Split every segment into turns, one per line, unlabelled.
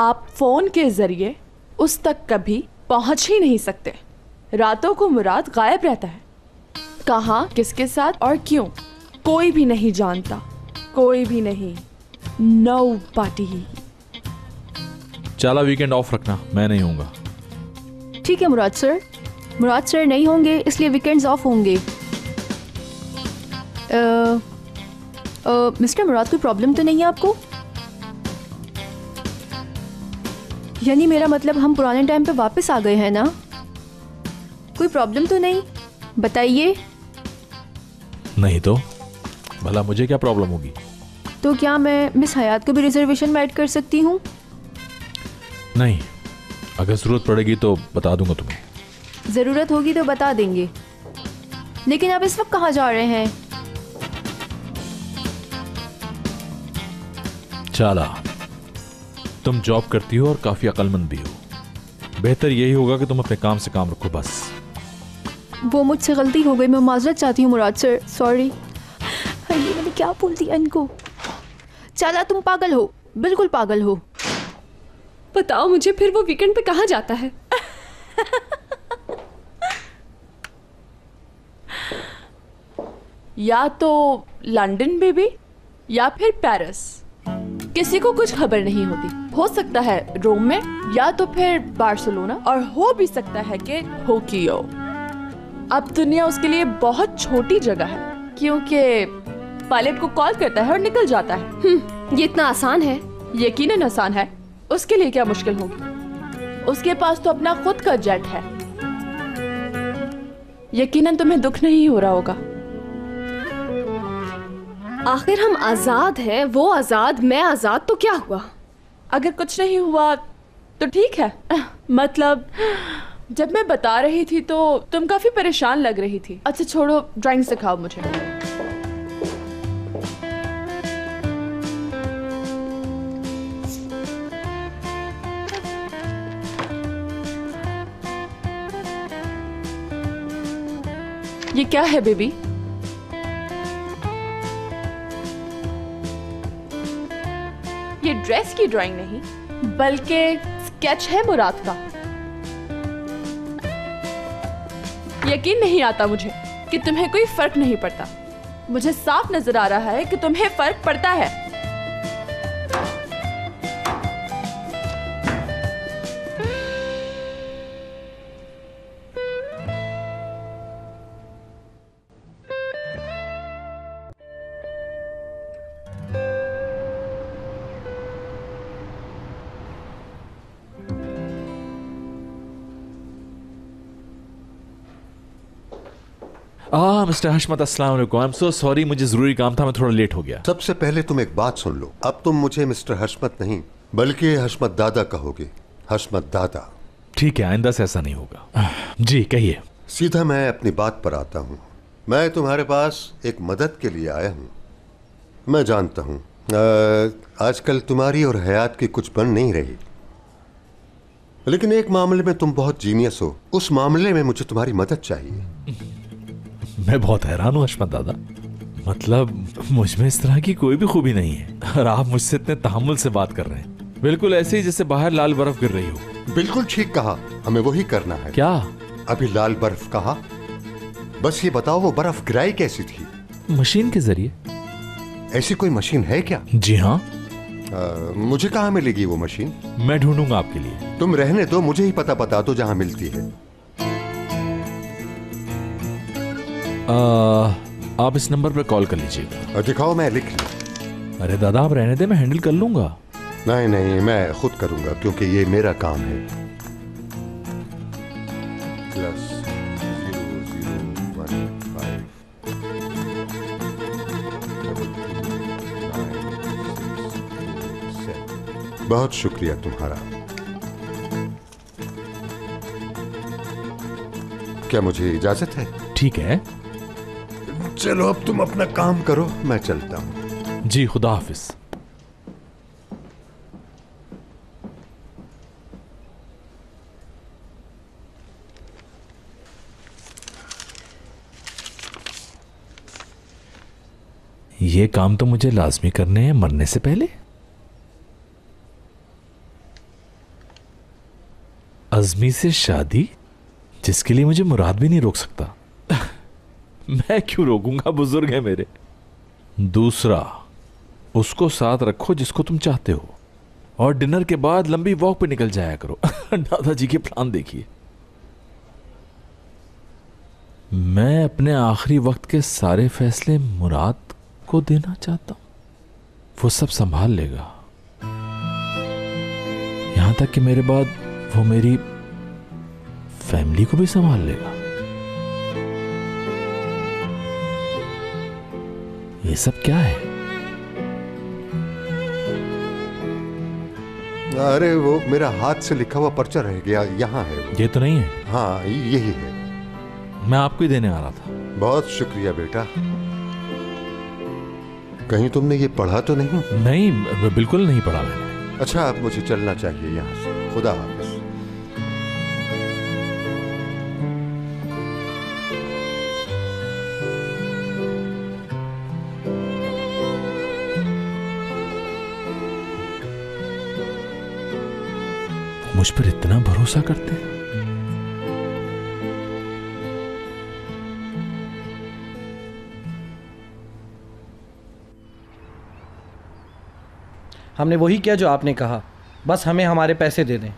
आप फोन के जरिए उस तक कभी पहुंच ही नहीं सकते। रातों को मुराद गायब रहता है। कहाँ, किसके साथ और क्यों, कोई भी नहीं जानता, कोई भी नहीं। Nobody।
चला वीकेंड ऑफ रखना, मैं नहीं होऊंगा।
ठीक है मुराद सर। मुराद सर नहीं होंगे इसलिए वीकेंड्स ऑफ होंगे। मिस्टर मुराद, कोई प्रॉब्लम तो नहीं है आपको? यानी मेरा मतलब हम पुराने टाइम पे वापस आ गए हैं ना? कोई प्रॉब्लम तो नहीं? बताइए।
नहीं तो भला मुझे क्या प्रॉब्लम होगी?
तो क्या मैं मिस हयात को भी रिजर्वेशन में ऐड कर सकती हूँ?
नहीं, अगर जरूरत पड़ेगी तो बता दूंगा तुम्हें।
ज़रूरत होगी तो बता देंगे। लेकिन आप इस वक्त कहाँ जा रहे हैं?
चाला, तुम जॉब करती हो और काफी अक्लमंद भी हो। बेहतर यही होगा कि तुम अपने काम से काम रखो बस।
वो मुझसे गलती हो गई, मैं माजरत चाहती हूँ मुराद सर। सॉरी। ये मैंने क्या बोल दिया इनको? चाला तुम पागल हो, बिल्कुल पागल हो।
बताओ मुझे, फिर वो वीकेंड पे कहाँ जाता है?
या तो लंदन बेबी या फिर पेरिस। किसी को कुछ खबर नहीं होती। हो सकता है रोम में, या तो फिर बार्सिलोना, और हो भी सकता है कि टोक्यो। अब दुनिया उसके लिए बहुत छोटी जगह है, क्योंकि पायलट को कॉल करता है और निकल जाता है।
ये इतना आसान है?
यकीनन आसान है। उसके लिए क्या मुश्किल होगी? उसके पास तो अपना खुद का जेट है। यकीनन तुम्हें दुख नहीं हो रहा होगा।
आखिर हम आजाद हैं, वो आजाद, मैं आजाद, तो क्या हुआ?
अगर कुछ नहीं हुआ तो ठीक है। मतलब जब मैं बता रही थी तो तुम काफी परेशान लग रही थी। अच्छा छोड़ो, ड्राइंग सिखाओ मुझे। ये क्या है बेबी? ये ड्रेस की ड्राइंग नहीं, बल्कि स्केच है मुराद का। यकीन नहीं आता मुझे कि तुम्हें कोई फर्क नहीं पड़ता। मुझे साफ नजर आ रहा है कि तुम्हें फर्क पड़ता है।
मिस्टर हशमत, अस्सलाम वालेकुम। आई एम सो सॉरी, मुझे जरूरी काम था, मैं थोड़ा लेट हो गया।
सबसे पहले तुम एक बात सुन लो। अब तुम मुझे मिस्टर हशमत नहीं बल्कि हशमत दादा कहोगे। हशमत दादा।
ठीक है, आइंदा से ऐसा नहीं होगा। जी कहिए।
सीधा मैं अपनी बात पर आता हूँ। मैं तुम्हारे पास एक मदद के लिए आया हूँ। मैं जानता हूँ आजकल तुम्हारी और हयात की कुछ बन नहीं रही, लेकिन एक मामले में तुम बहुत जीनियस हो। उस मामले में मुझे तुम्हारी मदद चाहिए।
मैं बहुत हैरान हूँ हशमत दादा। मतलब मुझ में इस तरह की कोई भी खूबी नहीं है और आप मुझसे इतने तहम्मुल से बात कर रहे हैं, बिल्कुल ऐसे ही जैसे बाहर लाल बर्फ गिर रही हो।
बिल्कुल ठीक कहा, हमें वही करना है।
क्या?
अभी लाल बर्फ कहा। बस ये बताओ वो बर्फ गिराई कैसी थी?
मशीन के जरिए।
ऐसी कोई मशीन है क्या?
जी हाँ।
मुझे कहाँ मिलेगी वो मशीन?
मैं ढूंढूंगा आपके लिए।
तुम रहने दो, मुझे ही पता बता दो जहाँ मिलती है।
आप इस नंबर पर कॉल कर लीजिएगा।
दिखाओ, मैं लिख लूं।
अरे दादा आप रहने दे, मैं हैंडल कर लूंगा।
नहीं नहीं, मैं खुद करूंगा क्योंकि ये मेरा काम है। बहुत शुक्रिया तुम्हारा। क्या मुझे इजाजत है?
ठीक है।
चलो अब तुम अपना काम करो, मैं चलता हूं।
जी खुदा हाफिज। ये काम तो मुझे लाजमी करने हैं मरने से पहले। अज़मी से शादी, जिसके लिए मुझे मुराद भी नहीं रोक सकता। मैं क्यों रोकूंगा, बुजुर्ग है मेरे। दूसरा, उसको साथ रखो जिसको तुम चाहते हो, और डिनर के बाद लंबी वॉक पे निकल जाया करो। दादाजी के प्लान देखिए। मैं अपने आखिरी वक्त के सारे फैसले मुराद को देना चाहता हूं। वो सब संभाल लेगा, यहां तक कि मेरे बाद वो मेरी फैमिली को भी संभाल लेगा। ये सब क्या है?
अरे वो मेरा हाथ से लिखा हुआ पर्चा रह गया, यहाँ है वो।
ये तो नहीं है।
हाँ यही है।
मैं आपको ही देने आ रहा था।
बहुत शुक्रिया बेटा। कहीं तुमने ये पढ़ा तो नहीं?
नहीं, बिल्कुल नहीं पढ़ा मैंने।
अच्छा, अब मुझे चलना चाहिए यहाँ से। खुदा हाफिज।
मुझ पर इतना भरोसा करते हैं।
हमने वही किया जो आपने कहा, बस हमें हमारे पैसे दे दें।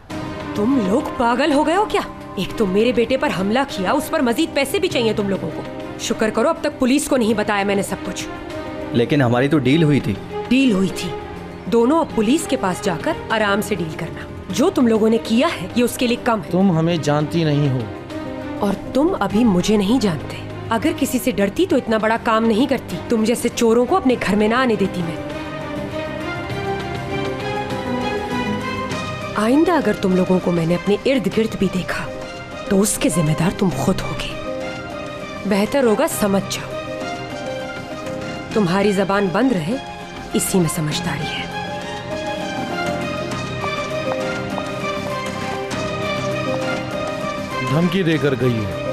तुम लोग पागल हो गए हो क्या? एक तो मेरे बेटे पर हमला किया, उस पर मजीद पैसे भी चाहिए तुम लोगों को। शुक्र करो अब तक पुलिस को नहीं बताया मैंने सब कुछ।
लेकिन हमारी तो डील हुई थी।
डील हुई थी? दोनों अब पुलिस के पास जाकर आराम से डील करना। जो तुम लोगों ने किया है ये उसके लिए कम है।
तुम हमें जानती नहीं हो।
और तुम अभी मुझे नहीं जानते। अगर किसी से डरती तो इतना बड़ा काम नहीं करती। तुम जैसे चोरों को अपने घर में ना आने देती मैं। आइंदा अगर तुम लोगों को मैंने अपने इर्द गिर्द भी देखा तो उसके जिम्मेदार तुम खुद होगे। बेहतर होगा समझ जाओ। तुम्हारी जबान बंद रहे, इसी में समझदारी है।
धमकी देकर गई है।